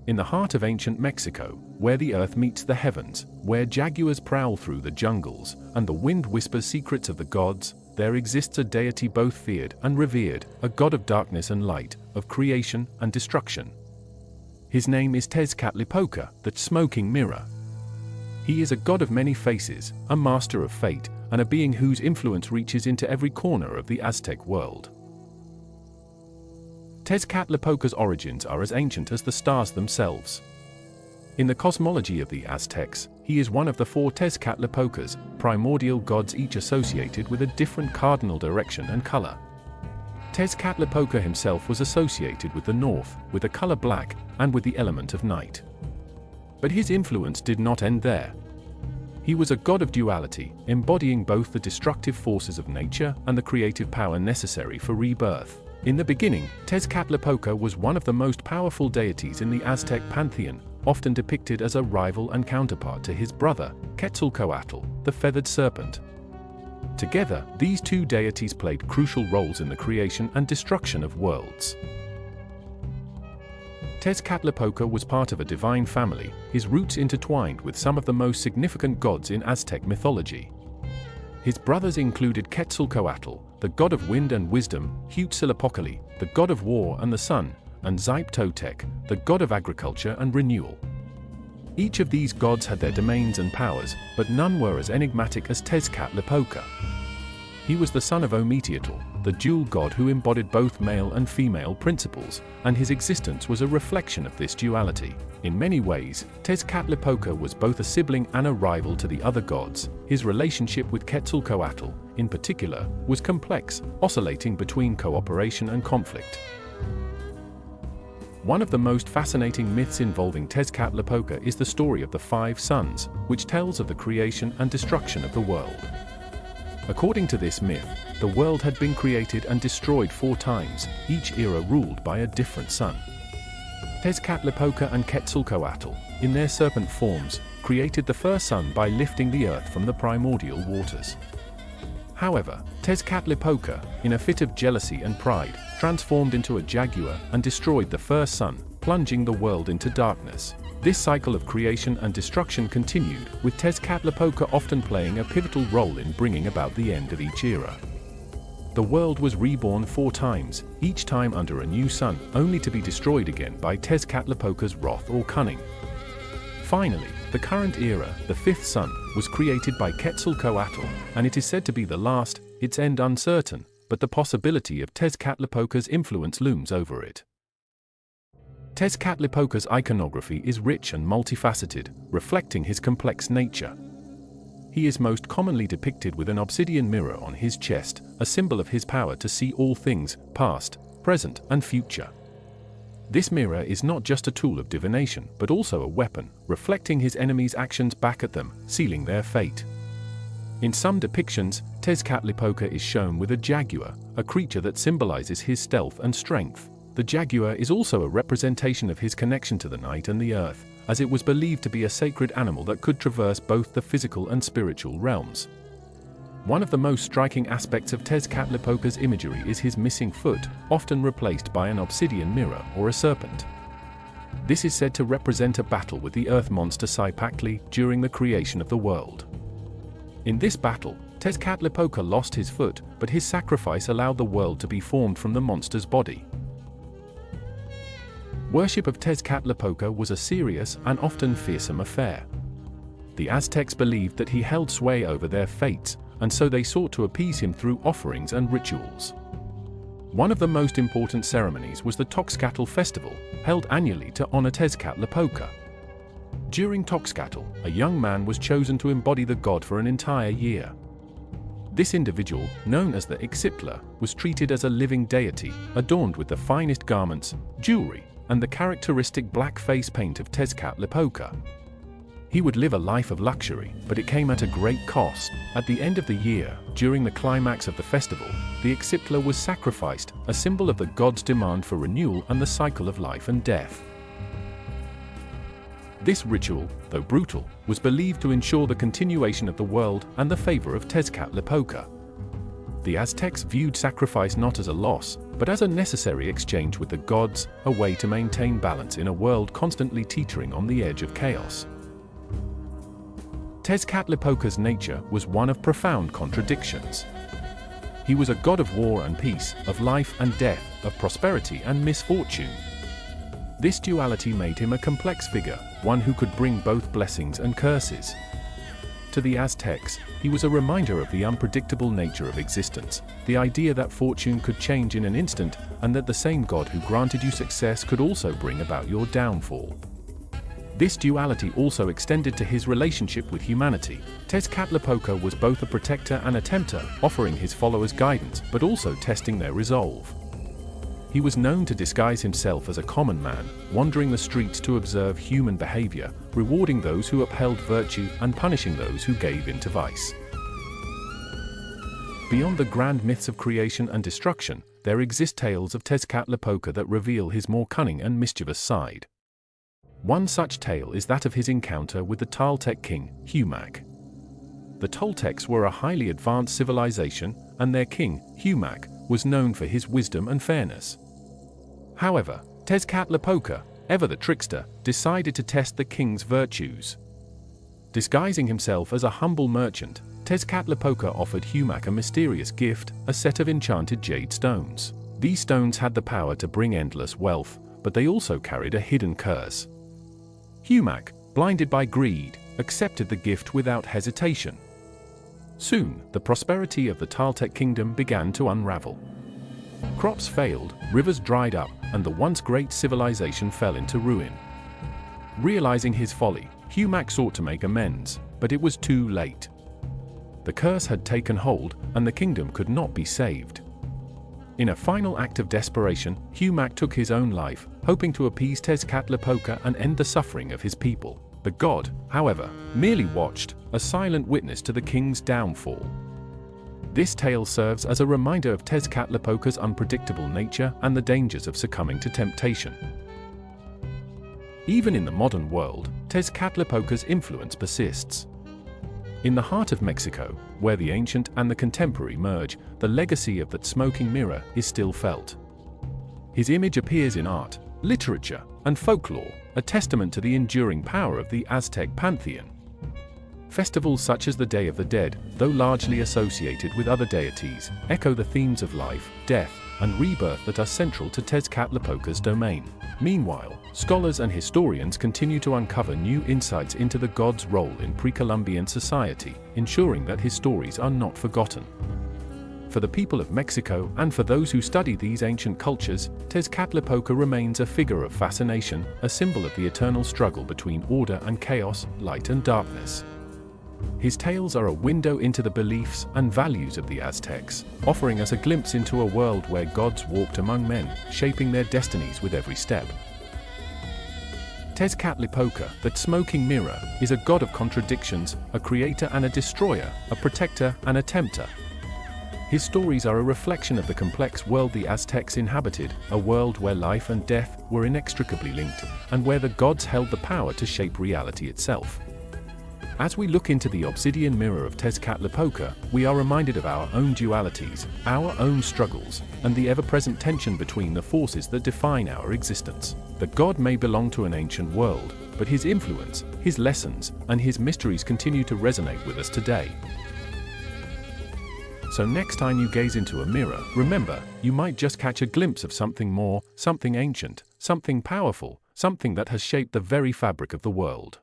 In the heart of ancient Mexico, where the earth meets the heavens, where jaguars prowl through the jungles, and the wind whispers secrets of the gods, there exists a deity both feared and revered, a god of darkness and light, of creation and destruction. His name is Tezcatlipoca, the smoking mirror. He is a god of many faces, a master of fate, and a being whose influence reaches into every corner of the Aztec world. Tezcatlipoca's origins are as ancient as the stars themselves. In the cosmology of the Aztecs, he is one of the 4 Tezcatlipocas, primordial gods each associated with a different cardinal direction and color. Tezcatlipoca himself was associated with the north, with the color black, and with the element of night. But his influence did not end there. He was a god of duality, embodying both the destructive forces of nature and the creative power necessary for rebirth. In the beginning, Tezcatlipoca was one of the most powerful deities in the Aztec pantheon, often depicted as a rival and counterpart to his brother, Quetzalcoatl, the feathered serpent. Together, these 2 deities played crucial roles in the creation and destruction of worlds. Tezcatlipoca was part of a divine family, his roots intertwined with some of the most significant gods in Aztec mythology. His brothers included Quetzalcoatl, the god of wind and wisdom, Huitzilopochtli, the god of war and the sun, and Xipe-Totec, the god of agriculture and renewal. Each of these gods had their domains and powers, but none were as enigmatic as Tezcatlipoca. He was the son of Ometeotl, the dual god who embodied both male and female principles, and his existence was a reflection of this duality. In many ways, Tezcatlipoca was both a sibling and a rival to the other gods. His relationship with Quetzalcoatl, in particular, was complex, oscillating between cooperation and conflict. One of the most fascinating myths involving Tezcatlipoca is the story of the 5 suns, which tells of the creation and destruction of the world. According to this myth, the world had been created and destroyed 4 times, each era ruled by a different sun. Tezcatlipoca and Quetzalcoatl, in their serpent forms, created the first sun by lifting the earth from the primordial waters. However, Tezcatlipoca, in a fit of jealousy and pride, transformed into a jaguar and destroyed the first sun, plunging the world into darkness. This cycle of creation and destruction continued, with Tezcatlipoca often playing a pivotal role in bringing about the end of each era. The world was reborn 4 times, each time under a new sun, only to be destroyed again by Tezcatlipoca's wrath or cunning. Finally, the current era, the 5th sun, was created by Quetzalcoatl, and it is said to be the last, its end uncertain, but the possibility of Tezcatlipoca's influence looms over it. Tezcatlipoca's iconography is rich and multifaceted, reflecting his complex nature. He is most commonly depicted with an obsidian mirror on his chest, a symbol of his power to see all things, past, present, and future. This mirror is not just a tool of divination, but also a weapon, reflecting his enemies' actions back at them, sealing their fate. In some depictions, Tezcatlipoca is shown with a jaguar, a creature that symbolizes his stealth and strength. The jaguar is also a representation of his connection to the night and the earth, as it was believed to be a sacred animal that could traverse both the physical and spiritual realms. One of the most striking aspects of Tezcatlipoca's imagery is his missing foot, often replaced by an obsidian mirror or a serpent. This is said to represent a battle with the earth monster Xipe-Totec during the creation of the world. In this battle, Tezcatlipoca lost his foot, but his sacrifice allowed the world to be formed from the monster's body. Worship of Tezcatlipoca was a serious and often fearsome affair. The Aztecs believed that he held sway over their fates, and so they sought to appease him through offerings and rituals. One of the most important ceremonies was the Toxcatl festival, held annually to honor Tezcatlipoca. During Toxcatl, a young man was chosen to embody the god for an entire year. This individual, known as the Ixiptla, was treated as a living deity, adorned with the finest garments, jewelry, and the characteristic black face paint of Tezcatlipoca. He would live a life of luxury, but it came at a great cost. At the end of the year, during the climax of the festival, the Ixiptla was sacrificed, a symbol of the god's demand for renewal and the cycle of life and death. This ritual, though brutal, was believed to ensure the continuation of the world and the favor of Tezcatlipoca. The Aztecs viewed sacrifice not as a loss, but as a necessary exchange with the gods, a way to maintain balance in a world constantly teetering on the edge of chaos. Tezcatlipoca's nature was one of profound contradictions. He was a god of war and peace, of life and death, of prosperity and misfortune. This duality made him a complex figure, one who could bring both blessings and curses. To the Aztecs, he was a reminder of the unpredictable nature of existence, the idea that fortune could change in an instant, and that the same god who granted you success could also bring about your downfall. This duality also extended to his relationship with humanity. Tezcatlipoca was both a protector and a tempter, offering his followers guidance but also testing their resolve. He was known to disguise himself as a common man, wandering the streets to observe human behavior, rewarding those who upheld virtue and punishing those who gave in to vice. Beyond the grand myths of creation and destruction, there exist tales of Tezcatlipoca that reveal his more cunning and mischievous side. One such tale is that of his encounter with the Toltec king, Humac. The Toltecs were a highly advanced civilization, and their king, Humac, was known for his wisdom and fairness. However, Tezcatlipoca, ever the trickster, decided to test the king's virtues. Disguising himself as a humble merchant, Tezcatlipoca offered Humac a mysterious gift, a set of enchanted jade stones. These stones had the power to bring endless wealth, but they also carried a hidden curse. Humac, blinded by greed, accepted the gift without hesitation. Soon, the prosperity of the Toltec kingdom began to unravel. Crops failed, rivers dried up, and the once great civilization fell into ruin. Realizing his folly, Humac sought to make amends, but it was too late. The curse had taken hold, and the kingdom could not be saved. In a final act of desperation, Humac took his own life, hoping to appease Tezcatlipoca and end the suffering of his people. The god, however, merely watched, a silent witness to the king's downfall. This tale serves as a reminder of Tezcatlipoca's unpredictable nature and the dangers of succumbing to temptation. Even in the modern world, Tezcatlipoca's influence persists. In the heart of Mexico, where the ancient and the contemporary merge, the legacy of that smoking mirror is still felt. His image appears in art, literature, and folklore, a testament to the enduring power of the Aztec pantheon. Festivals such as the Day of the Dead, though largely associated with other deities, echo the themes of life, death, and rebirth that are central to Tezcatlipoca's domain. Meanwhile, scholars and historians continue to uncover new insights into the god's role in pre-Columbian society, ensuring that his stories are not forgotten. For the people of Mexico and for those who study these ancient cultures, Tezcatlipoca remains a figure of fascination, a symbol of the eternal struggle between order and chaos, light and darkness. His tales are a window into the beliefs and values of the Aztecs, offering us a glimpse into a world where gods walked among men, shaping their destinies with every step. Tezcatlipoca, that smoking mirror, is a god of contradictions, a creator and a destroyer, a protector and a tempter. His stories are a reflection of the complex world the Aztecs inhabited, a world where life and death were inextricably linked, and where the gods held the power to shape reality itself. As we look into the obsidian mirror of Tezcatlipoca, we are reminded of our own dualities, our own struggles, and the ever-present tension between the forces that define our existence. The god may belong to an ancient world, but his influence, his lessons, and his mysteries continue to resonate with us today. So next time you gaze into a mirror, remember, you might just catch a glimpse of something more, something ancient, something powerful, something that has shaped the very fabric of the world.